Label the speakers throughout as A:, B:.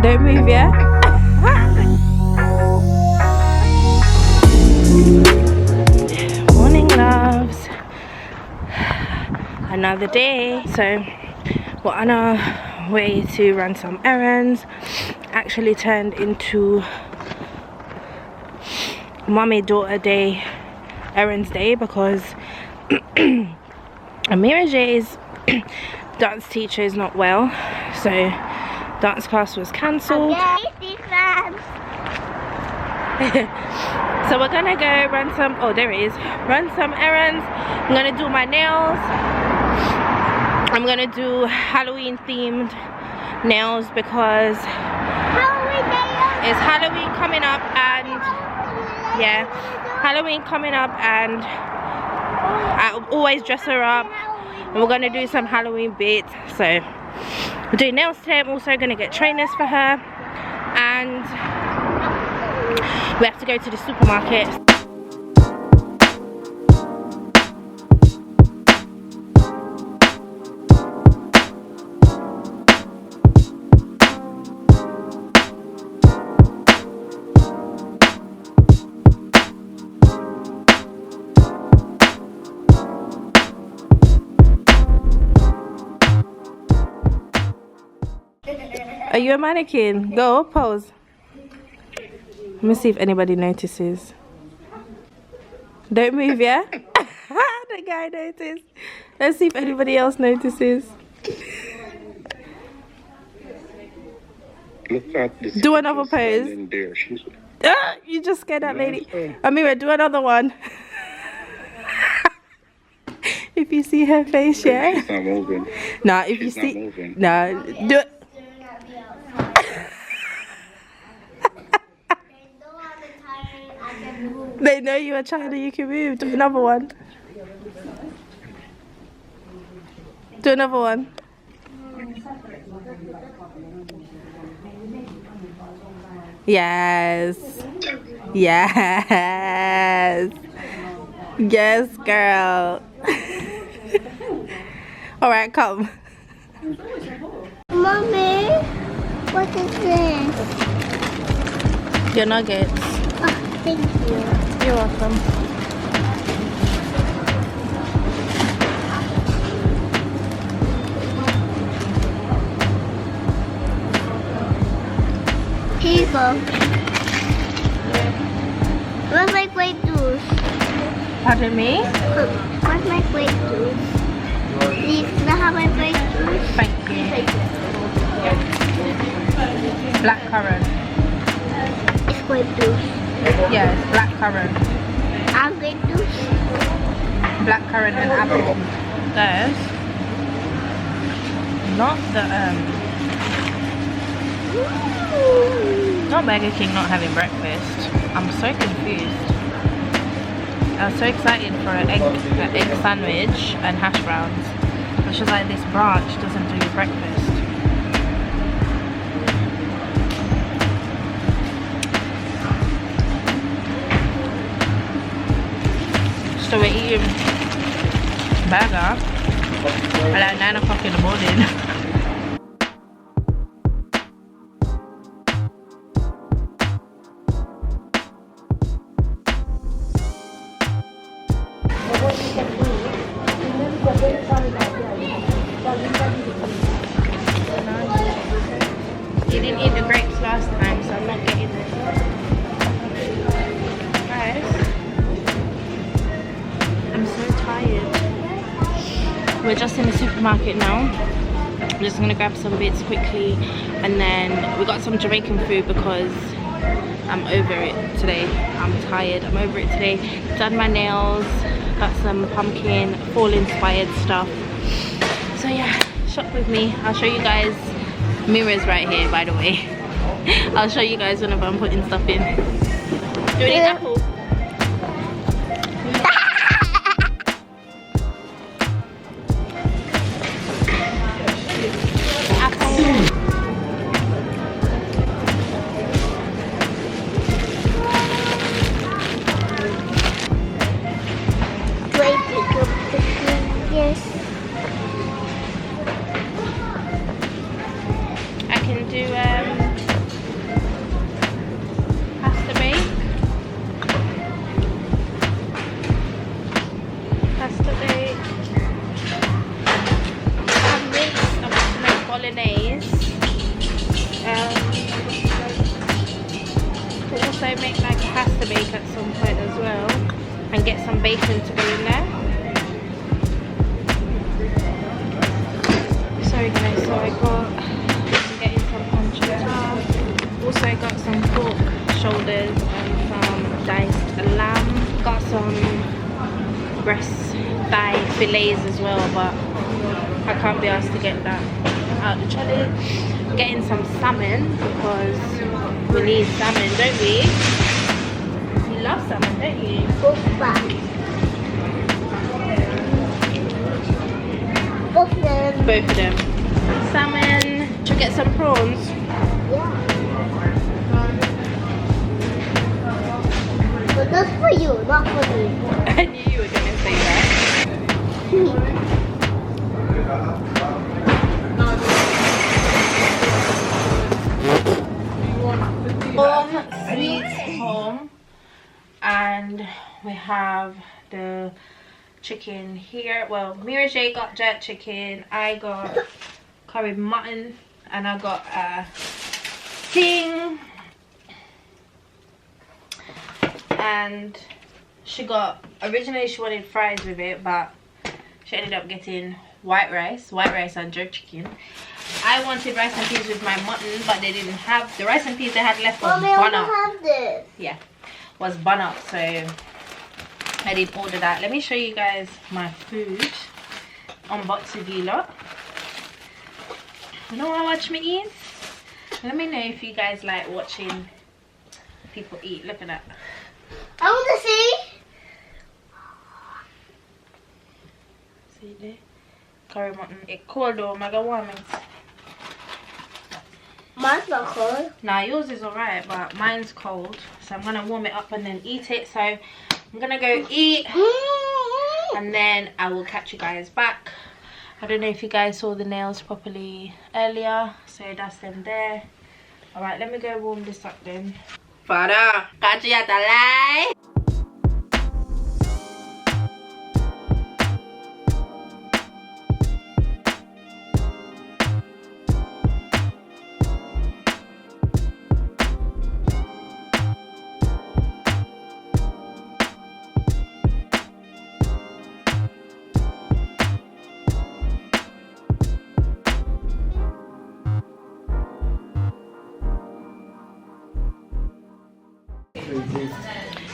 A: Don't move, yeah? Morning, loves. Another day. So we're on our way to run some errands. Actually turned into mommy daughter day, errands day, because Amira J's dance teacher is not well, so dance class was cancelled. So we're gonna go run some, oh there it is, run some errands. I'm gonna do my nails. I'm gonna do Halloween themed nails because it's Halloween coming up, and yeah, Halloween coming up, and I always dress her up, and we're gonna do some Halloween bits. So we're doing nails today. I'm also gonna get trainers for her, and we have to go to the supermarket. Are you a mannequin? Go, pose. Let me see if anybody notices. Don't move, yeah? The guy noticed. Let's see if anybody else notices. Do another pose. You just scared that lady. Amira, do another one. If you see her face, yeah?
B: She's not moving.
A: Nah, if
B: She's
A: you see...
B: not moving.
A: Nah, do it. They know you are China, you can move. Do another one. Do another one. Yes. Yes. Yes, girl. Alright, come.
C: Mommy, what is this?
A: Your nuggets.
C: Oh, thank you.
A: You're welcome.
C: Here you go. Where's my great juice?
A: Pardon me?
C: Where's my great juice? Please, can I have my great juice?
A: Thank you. Black currant.
C: It's grape juice.
A: Yes, black currant.
C: And grape juice.
A: Black currant and apple. There's not the not Burger King not having breakfast. I'm so confused. I was so excited for an egg sandwich and hash browns. It's just like this branch doesn't do breakfast. So we're eating burger at like 9 o'clock in the morning. You didn't eat the grapes last time, so I'm not getting this. Guys, I'm so tired. We're just in the supermarket now. I'm just gonna grab some bits quickly, and then we got some Jamaican food because I'm over it today. I'm tired. I'm over it today. Done my nails, got some pumpkin, fall inspired stuff. So yeah, shop with me. I'll show you guys. Mirrors right here, by the way. I'll show you guys whenever I'm putting stuff in. Do you need apple? get some bacon to go in there. Sorry guys, so I'm getting some pancetta. Also I got some pork shoulders and some diced lamb. Got some breast thigh fillets as well, but I can't be asked to get that out the trolley. Getting some salmon because we need salmon, don't we? You love salmon, don't you?
C: Both of them.
A: Salmon. Should we get some prawns?
C: Yeah. But that's for you, not for me.
A: I knew you were gonna say that. Home sweet home, and we have the chicken here. Well, Mira J got jerk chicken, I got curry mutton, and I got a thing, and she got, originally she wanted fries with it, but she ended up getting white rice and jerk chicken. I wanted rice and peas with my mutton, but they didn't have the rice and peas they had left was bun up.
C: Have this.
A: Yeah, was bun up, so I didn't order that. Let me show you guys my food. Unbox with you lot. You know what watch me eat? Let me know if you guys like watching people eat. Look at that.
C: I want to see.
A: See there? Curry mutton. It's cold though, mega warm it.
C: Mine's not cold.
A: Nah, yours is alright, but mine's cold. So I'm gonna warm it up and then eat it. So I'm gonna go eat and then I will catch you guys back. I don't know if you guys saw the nails properly earlier, so that's them there. Alright, let me go warm this up then. Father, catch you at the light.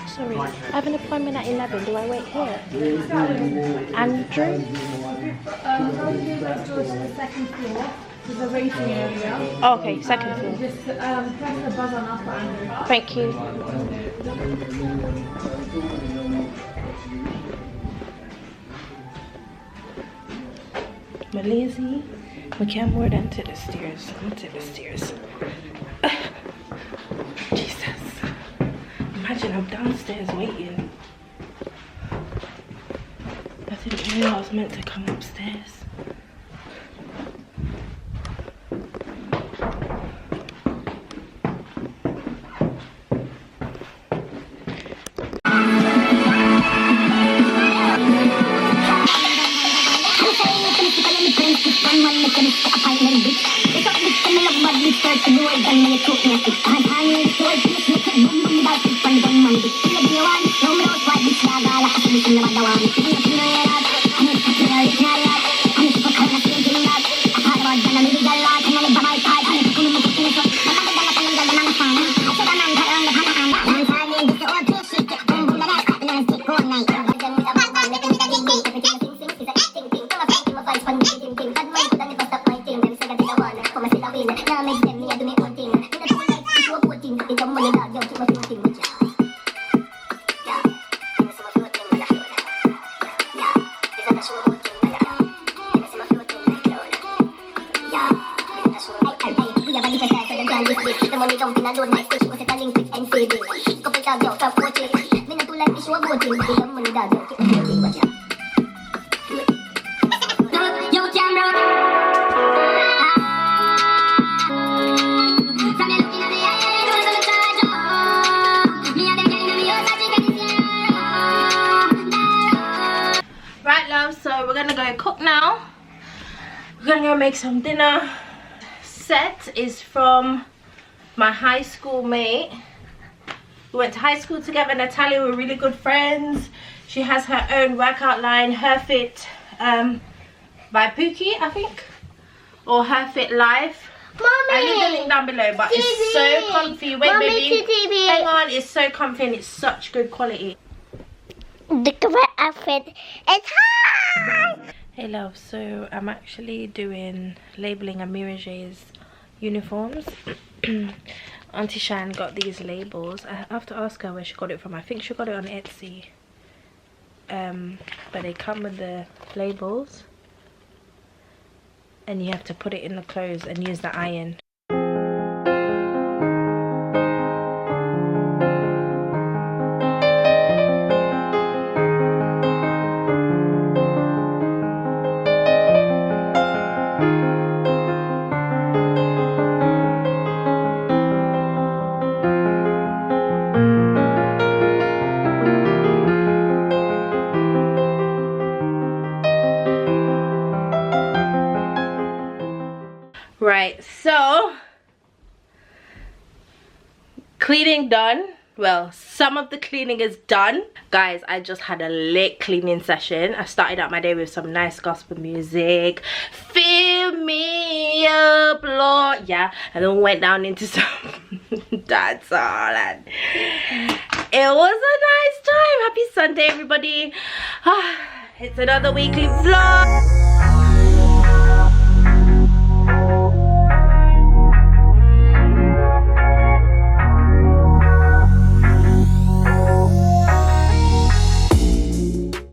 A: Sorry, I have an appointment at 11. Do I wait here? Andrew?
B: Let's go to the second floor. There's a waiting area.
A: Oh, okay, second floor.
B: Just press the buzzer now for Andrew.
A: Thank you. I'm lazy. We can't more than to the stairs. I'm to the stairs. Jesus. Imagine I'm downstairs waiting. I didn't know I was meant to come upstairs. So we're gonna go cook now. We're gonna go make some dinner. Set is from my high school mate. We went to high school together, Natalia. We're really good friends. She has her own workout line, Her Fit by Pookie, I think, or Her Fit Life. I'll leave the link down below, but it's so comfy. Wait, baby, hang on, it's so comfy and it's such good quality.
C: Look at my outfit. It's hot!
A: Hey love, so I'm actually doing labeling Amira J's uniforms. Auntie Shan got these labels. I have to ask her where she got it from. I think she got it on Etsy. But they come with the labels and you have to put it in the clothes and use the iron. Right, so cleaning done. Well, some of the cleaning is done. Guys, I just had a lit cleaning session. I started out my day with some nice gospel music. Fill me up, Lord. Yeah, and then went down into some dancehall, and it was a nice time. Happy Sunday, everybody. It's another weekly vlog.